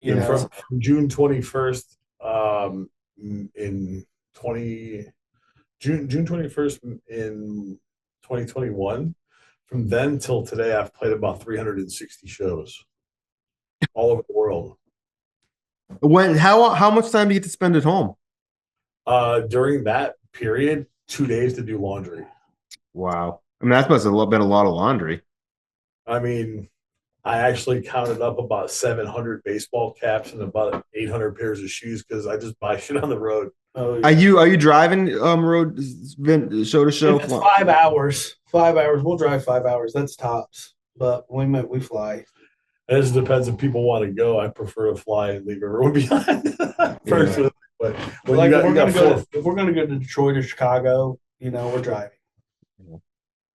you And know. from June 21st, in 20 June 21st in 2021. From then till today, I've played about 360 shows all over the world. How much time do you get to spend at home? During that period, 2 days to do laundry. Wow. I mean, that must have been a lot of laundry. I mean, I actually counted up about 700 baseball caps and about 800 pairs of shoes because I just buy shit on the road. Oh yeah. Are you driving road show to If show? it's 5 hours, 5 hours, we'll drive 5 hours. That's tops. But we fly. It just depends if people want to go. I prefer to fly and leave everyone behind Yeah. personally. But when Like you got four, if we're gonna go to Detroit or Chicago, we're driving.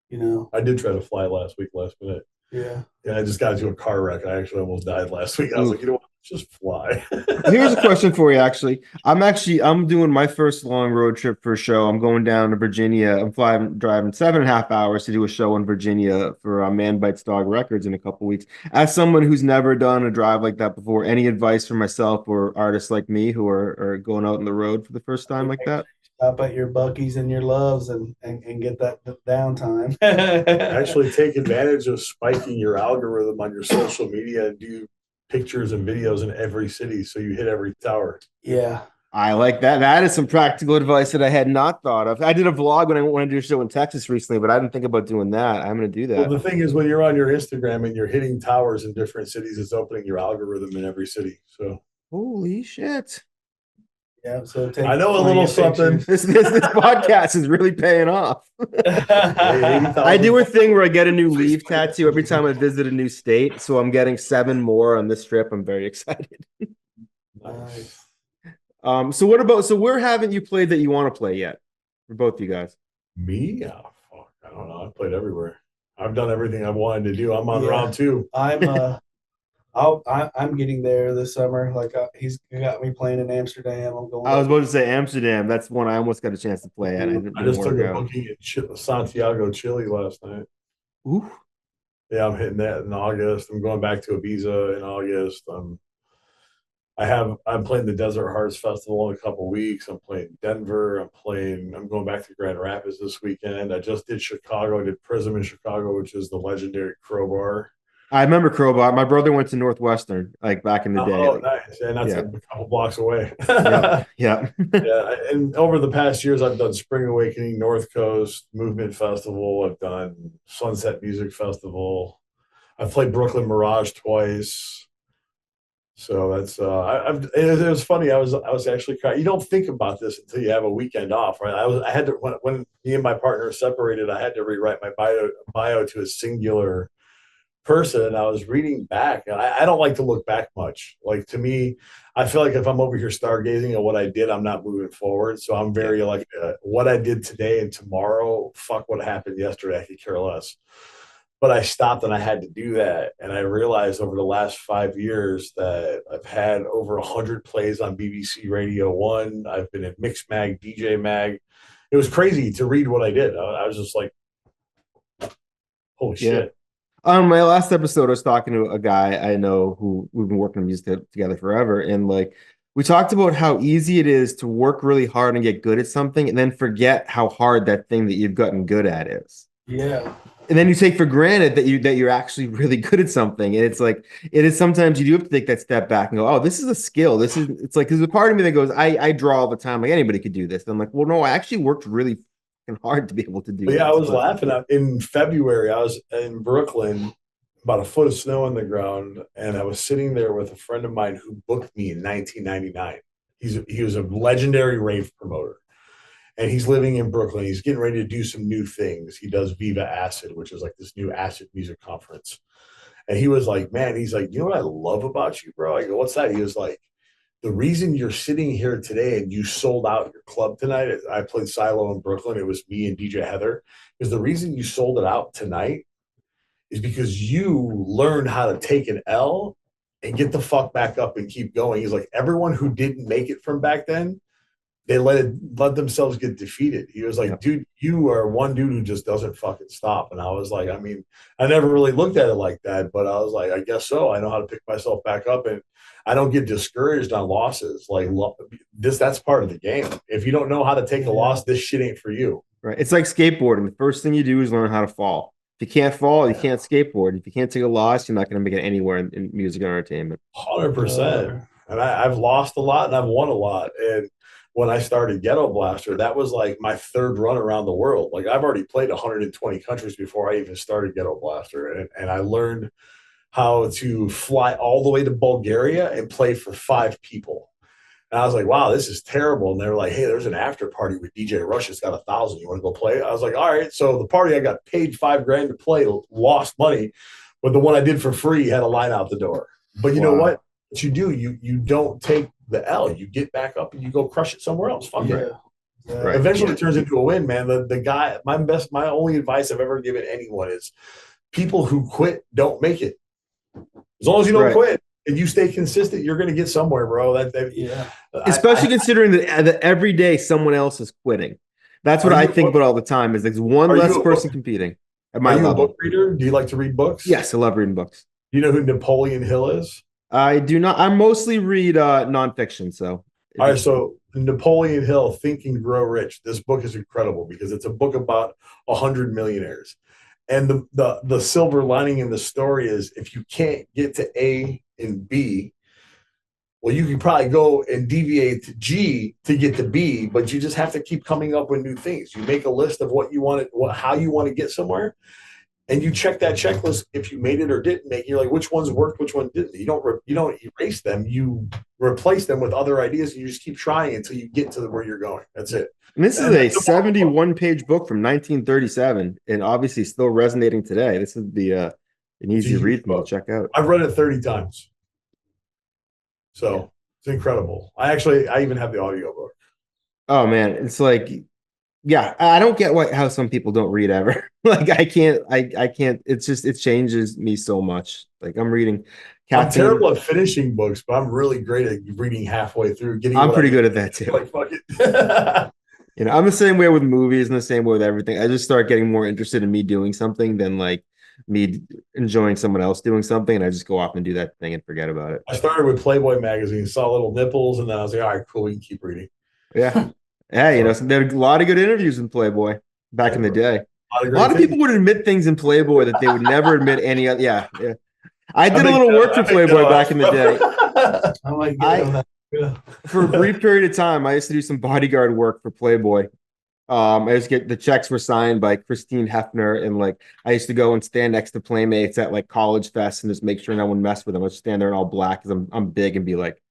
You know, I did try to fly last minute. yeah. Yeah, I just got into a car wreck. I actually almost died last week. I was like, Oof. you know what? Just fly. Here's a question for you, actually. I'm doing my first long road trip for a show. I'm going down to Virginia. Driving 7.5 hours to do a show in Virginia for Man Bites Dog Records in a couple weeks. As someone who's never done a drive like that before, any advice for myself or artists like me who are going out on the road for the first time like that? Stop at your Buckies and your Loves and get that downtime. Actually, take advantage of spiking your algorithm on your social media and do pictures and videos in every city so you hit every tower. Yeah. I like that. That is some practical advice that I had not thought of. I did a vlog when I went to do a show in Texas recently, but I didn't think about doing that. I'm going to do Well, that. the thing is, when you're on your Instagram and you're hitting towers in different cities, it's opening your algorithm in every city. So Holy shit. Yeah. So I take know a plenty little of something. pictures. This podcast is really paying off. Hey, I do 80,000 a thing where I get a new please. leaf tattoo every time I visit a new state. So I'm getting 7 more on this trip. I'm very excited. Nice. So where haven't you played that you want to play yet? For both you guys. Me? Oh, fuck. I don't know. I've played everywhere. I've done everything I've wanted to do. I'm on Yeah. round two. I'm getting there this summer. Like he's got me playing in Amsterdam. I'm going I was to. about to say Amsterdam. That's one I almost got a chance to play at. It I didn't just took work a out. booking in Santiago, Chile last night. Ooh. Yeah, I'm hitting that in August. I'm going back to Ibiza in August. I'm playing the Desert Hearts Festival in a couple weeks. I'm playing Denver. I'm going back to Grand Rapids this weekend. I just did Chicago. I did Prism in Chicago, which is the legendary Crowbar. I remember Crowbar. My brother went to Northwestern like back in the day. Oh, Like, nice. And that's a yeah. couple blocks away. Yep. Yep. Yeah, and over the past years, I've done Spring Awakening, North Coast Movement Festival. I've done Sunset Music Festival. I've played Brooklyn Mirage twice. So that's it was funny. I was actually crying. You don't think about this until you have a weekend off, right? I had to when me and my partner separated. I had to rewrite my bio to a singular person, and I was reading back, and I don't like to look back much. Like to me, I feel like if I'm over here stargazing at what I did, I'm not moving forward. So I'm Yeah. very like what I did today and tomorrow. Fuck what happened yesterday. I could care less. But I stopped and I had to do that, and I realized over the last 5 years that I've had over 100 plays on BBC Radio One. I've been in Mix Mag, DJ Mag. It was crazy to read what I did. I was just like, holy Yeah. shit. On my last episode, I was talking to a guy I know who we've been working on music together forever, and like we talked about how easy it is to work really hard and get good at something, and then forget how hard that thing that you've gotten good at is. Yeah. And then you take for granted that you're actually really good at something, and it's like it is sometimes you do have to take that step back and go, oh, this is a skill. This is it's like there's a part of me that goes, I draw all the time, like anybody could do this. And I'm like, well, no, I actually worked really fucking hard to be able to do But yeah, I this, was but. laughing. In February, I was in Brooklyn, about a foot of snow on the ground, and I was sitting there with a friend of mine who booked me in 1999. He was a legendary rave promoter, and he's living in Brooklyn. He's getting ready to do some new things. He does Viva Acid, which is like this new acid music conference. And he was like, "Man," he's like, "You know what I love about you, bro?" I go, "What's that?" He was like, the reason you're sitting here today and you sold out your club tonight, I played Silo in Brooklyn. It was me and DJ Heather. Is the reason you sold it out tonight is because you learned how to take an L and get the fuck back up and keep going. He's like, everyone who didn't make it from back then they let themselves get defeated. He was like, Yep. dude, you are one dude who just doesn't fucking stop. And I was like, I mean, I never really looked at it like that, but I was like, I guess so. I know how to pick myself back up, and I don't get discouraged on losses. Like that's part of the game. If you don't know how to take a loss, this shit ain't for you. Right. It's like skateboarding. The first thing you do is learn how to fall. If you can't fall, you can't skateboard. If you can't take a loss, you're not going to make it anywhere in music and entertainment. 100%. And I've lost a lot and I've won a lot. And when I started Ghetto Blaster, that was like my third run around the world. Like I've already played 120 countries before I even started Ghetto Blaster. And I learned how to fly all the way to Bulgaria and play for 5 people. And I was like, wow, this is terrible. And they're like, hey, there's an after party with DJ Rush. It's got 1,000. You want to go play? I was like, all right. So the party I got paid $5,000 to play, lost money, but the one I did for free had a line out the door. But you know what? What you do, you don't take the L. You get back up and you go crush it somewhere else. Fuck it. Right. Eventually it turns into a win, man. The guy, my only advice I've ever given anyone is people who quit don't make it. As long as you don't quit and you stay consistent, you're going to get somewhere, bro. Especially considering that every day someone else is quitting. That's what I think about all the time. Is there's one less person competing at my level. Are you a book reader? Do you like to read books? Yes, I love reading books. Do you know who Napoleon Hill is? I do not. I mostly read nonfiction. So, all right. So Napoleon Hill, Think and Grow Rich. This book is incredible because it's a book about 100 millionaires. And the silver lining in the story is if you can't get to A and B, well, you can probably go and deviate to G to get to B, but you just have to keep coming up with new things. You make a list of what you want to, how you want to get somewhere, and you check that checklist. If you made it or didn't make it, you're like, which ones worked, which one didn't. You don't erase them. You replace them with other ideas, and you just keep trying until you get to where you're going. That's it. And this is a 71-page book from 1937, and obviously still resonating today. This would be an easy read for me to check out. I've read it 30 times. So it's incredible. I even have the audiobook. Oh man, it's like, yeah, I don't get how some people don't read ever. Like I can't. It's just, it changes me so much. Like I'm reading. I'm terrible at finishing books, but I'm really great at reading halfway through. I'm pretty good at that too. Like fuck it. I'm the same way with movies and the same way with everything. I just start getting more interested in me doing something than like me enjoying someone else doing something, and I just go off and do that thing and forget about it. I started with Playboy magazine, saw little nipples, and then I was like, all right, cool, we can keep reading. Yeah. Yeah, so there are a lot of good interviews in Playboy back in the day. A lot of people would admit things in Playboy that they would never admit any other. Yeah. I did a little work for Playboy back in the day. Oh my God. For a brief period of time, I used to do some bodyguard work for Playboy. I used to get the checks were signed by Christine Hefner, and like I used to go and stand next to playmates at like college fests and just make sure no one messed with them. I would stand there in all black because I'm big and be like,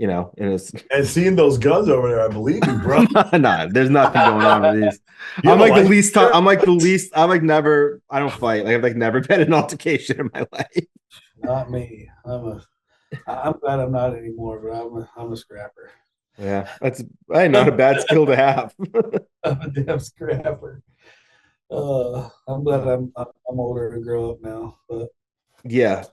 and seeing those guns over there, I believe you, bro. Nah, there's nothing going on with these. I'm like the least. I'm like never. I don't fight. Like I've like never been in an altercation in my life. Not me. I'm glad I'm not anymore, but I'm a scrapper. Yeah, that's not a bad skill to have. I'm a damn scrapper. I'm glad I'm older and grow up now. But yeah.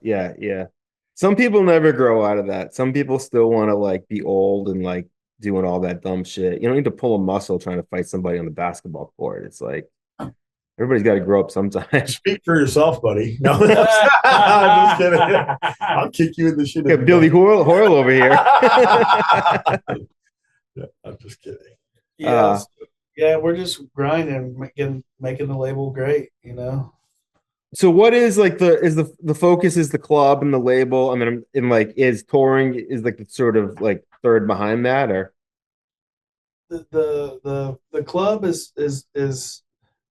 Some people never grow out of that. Some people still want to like be old and like doing all that dumb shit. You don't need to pull a muscle trying to fight somebody on the basketball court. It's like everybody's got to grow up sometimes. Speak for yourself, buddy. No, I'm just kidding. I'll kick you in the shit. Yeah, Billy Hoyle over here. Yeah, I'm just kidding. Yeah, we're just grinding, making the label great, So what is like the focus is the club and the label? I mean, is touring is like the sort of like third behind that, or the club is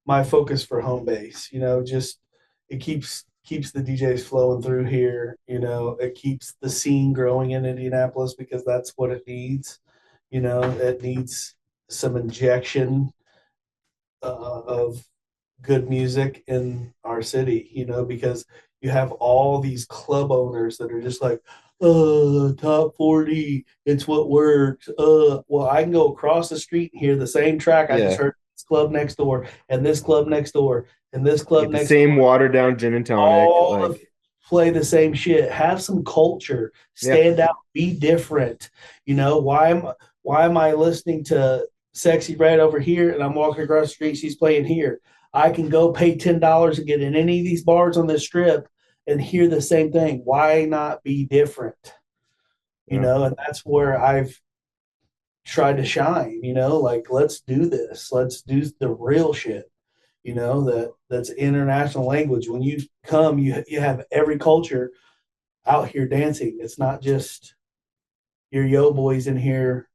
my focus for home base. Just it keeps the DJs flowing through here. It keeps the scene growing in Indianapolis because that's what it needs. It needs some injection of good music in our city, because you have all these club owners that are just like, top 40, it's what works. Well, I can go across the street and hear the same track I just heard this club next door and this club next door and this club next door. Same watered down gin and tonic. Play the same shit. Have some culture. Stand out. Be different. Why am I listening to Sexy Red over here and I'm walking across the street, she's playing here? I can go pay $10 and get in any of these bars on this strip and hear the same thing. Why not be different? And that's where I've tried to shine, like let's do this. Let's do the real shit, that's international language. When you come, you have every culture out here dancing. It's not just your yo boys in here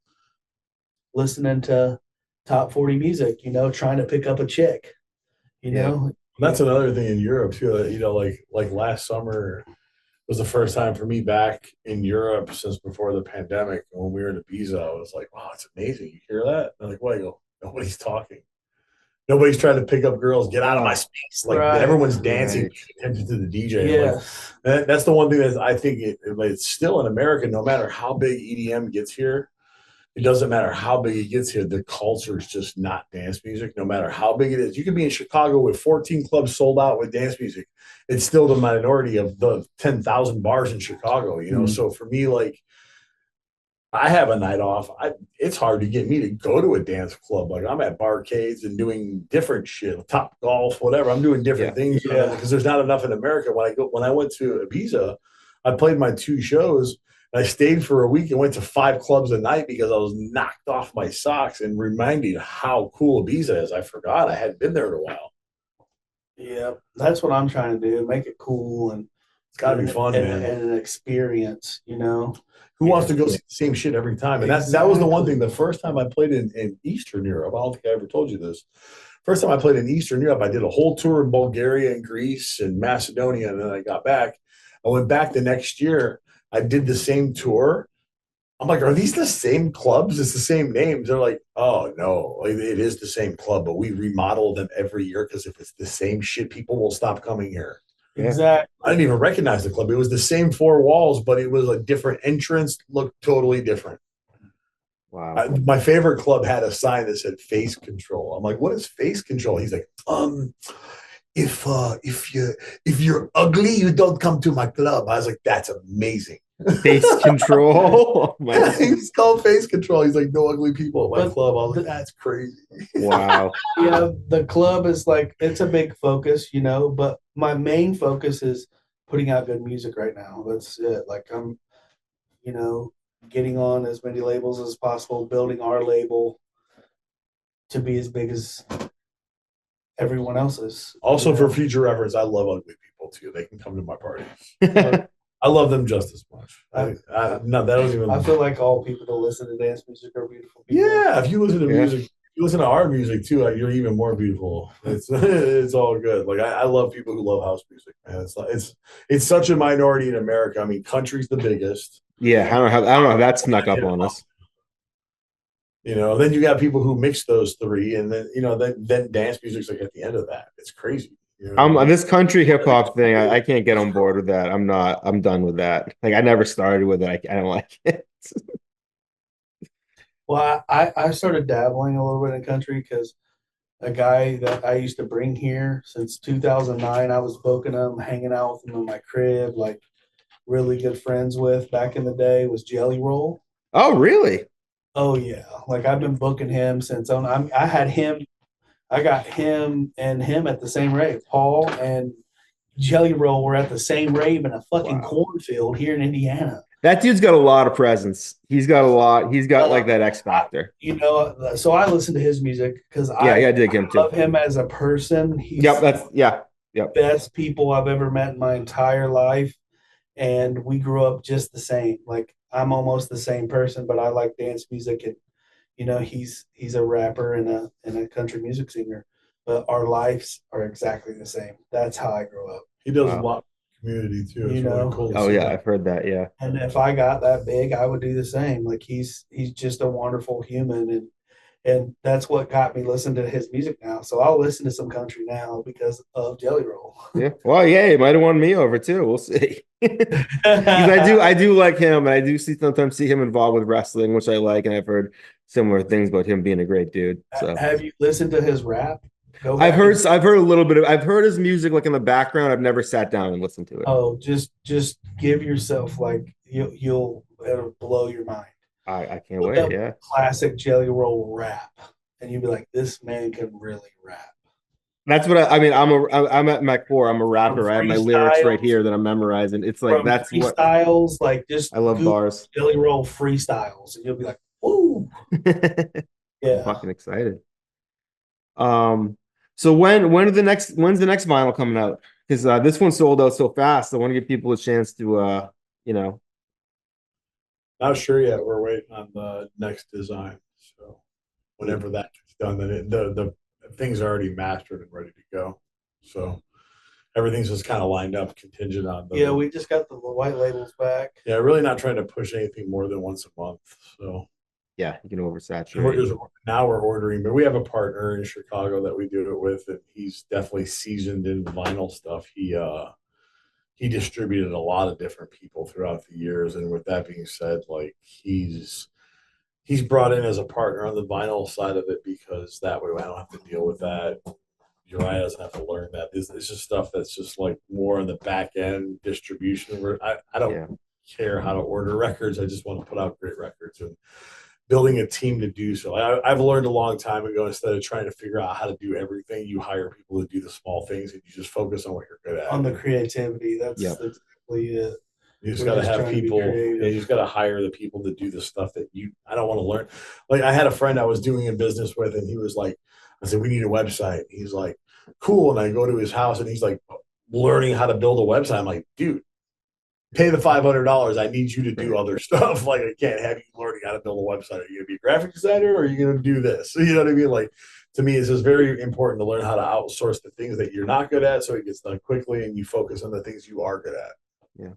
listening to top 40 music, trying to pick up a chick, you Yeah. know. That's another thing in Europe too. Like last summer was the first time for me back in Europe since before the pandemic. And when we were in Ibiza, I was like, wow, it's amazing. You hear that? And I'm like, what? I go, nobody's talking. Nobody's trying to pick up girls. Get out of my space. Like Right. everyone's dancing, Right. paying attention to the DJ. Yeah. Like that's the one thing that I think it's still in America. No matter how big EDM gets here, it doesn't matter how big it gets here. The culture is just not dance music. No matter how big it is, you could be in Chicago with 14 clubs sold out with dance music. It's still the minority of the 10,000 bars in Chicago. So for me, like I have a night off. It's hard to get me to go to a dance club. Like I'm at barcades and doing different shit, Top Golf, whatever. I'm doing different things because there's not enough in America. When I went to Ibiza, I played my 2 shows. And I stayed for a week and went to 5 clubs a night because I was knocked off my socks and reminded how cool Ibiza is. I forgot I hadn't been there in a while. Yeah, that's what I'm trying to do. Make it cool and It's got to be fun, man. And an experience, Who wants to go see the same shit every time? And that was the one thing. The first time I played in Eastern Europe, I don't think I ever told you this. First time I played in Eastern Europe, I did a whole tour in Bulgaria and Greece and Macedonia, and then I got back. I went back the next year. I did the same tour. I'm like, are these the same clubs? It's the same names. They're like, oh, no, it is the same club, but we remodel them every year because if it's the same shit, people will stop coming here. Exactly. I didn't even recognize the club. It was the same 4 walls, but it was a different entrance, looked totally different. Wow. My favorite club had a sign that said face control. I'm like, what is face control? He's like, if you're ugly, you don't come to my club. I was like, that's amazing. Face control. Oh, he's called face control. He's like, no ugly people at my club. I was like, that's crazy. Wow. Yeah, the club is like it's a big focus, but my main focus is putting out good music right now. That's it. Like I'm, getting on as many labels as possible, building our label to be as big as everyone else's. Also, for future reference, I love ugly people too. They can come to my parties. I love them just as much. No, that was even. I feel like all people that listen to dance music are beautiful people. Yeah, if you listen to music, you listen to our music too. Like, you're even more beautiful. It's all good. Like I love people who love house music, man. It's such a minority in America. I mean, country's the biggest. Yeah, I don't know how that snuck up on us. Then you got people who mix those 3, and then then dance music's like at the end of that. It's crazy. This country hip hop thing, I can't get on board with that. I'm done with that. Like I never started with it. I don't like it. Well, I started dabbling a little bit in country because a guy that I used to bring here since 2009, I was booking him, hanging out with him in my crib, like really good friends with back in the day was Jelly Roll. Oh, really? Oh yeah, like I've been booking him since I had him. I got him and him at the same rave. Paul and Jelly Roll were at the same rave in a fucking cornfield here in Indiana. That dude's got a lot of presence. He's got a lot. He's got like that X factor. So I listen to his music because I dig him too. Love him as a person. He's best people I've ever met in my entire life, and we grew up just the same. Like I'm almost the same person, but I like dance music and. He's a rapper and a country music singer, but our lives are exactly the same. That's how I grew up. He does a lot of community too. It's really cool. Oh yeah, I've heard that. Yeah. And if I got that big, I would do the same. Like he's just a wonderful human, and that's what got me listening to his music now. So I'll listen to some country now because of Jelly Roll. Yeah. Well, yeah, he might have won me over too. We'll see. I do like him, and I do sometimes see him involved with wrestling, which I like, and I've heard similar things about him being a great dude. So have you listened to his rap? I've heard a little bit of. I've heard his music like in the background. I've never sat down and listened to it. Oh, just give yourself like it'll blow your mind. I can't Look wait. up Yeah. classic Jelly Roll rap, and you'd be like, this man can really rap. That's what I mean. I'm at my core. I'm a From rapper. I have my lyrics right freestyles, here that I'm memerizing. It's like from that's what freestyles, like just I love Google bars. Jelly Roll freestyles, and you'll be like, woo, I'm yeah. fucking excited. So when's the next vinyl coming out? Because this one sold out so fast. I want to give people a chance to you know, Not sure yet. We're waiting on the next design. So whenever that gets done, then the things are already mastered and ready to go. So everything's just kind of lined up, contingent on Yeah, the. we just got the white labels back. Yeah, really not trying to push anything more than once a month. So yeah, you can and we're oversaturate. just now we're ordering, but we have a partner in Chicago that we do it with, and he's definitely seasoned in vinyl stuff. He distributed a lot of different people throughout the years, and with that being said, like he's brought in as a partner on the vinyl side of it because that way I don't have to deal with that. Uriah doesn't have to learn that. This is stuff that's just like more on the back end distribution. Where I don't Yeah, care how to order records. I just want to put out great records and building a team to do so. I've learned a long time ago instead of trying to figure out how to do everything, you hire people to do the small things and you just focus on what you're good at. On the creativity. That's yeah, exactly it. You just We're got to just have trying to be people. You creative. just got to hire the people to do the stuff that you. I don't want to learn. Like I had a friend I was doing a business with, and he was like, "I said we need a website." He's like, "Cool." And I go to his house, and he's like, learning how to build a website. I'm like, dude, pay the $500. I need you to do other stuff. Like I can't have you learning how to build a website. Are you gonna be a graphic designer, or are you gonna do this? You know what I mean? Like to me, it's just very important to learn how to outsource the things that you're not good at, so it gets done quickly, and you focus on the things you are good at. yeah.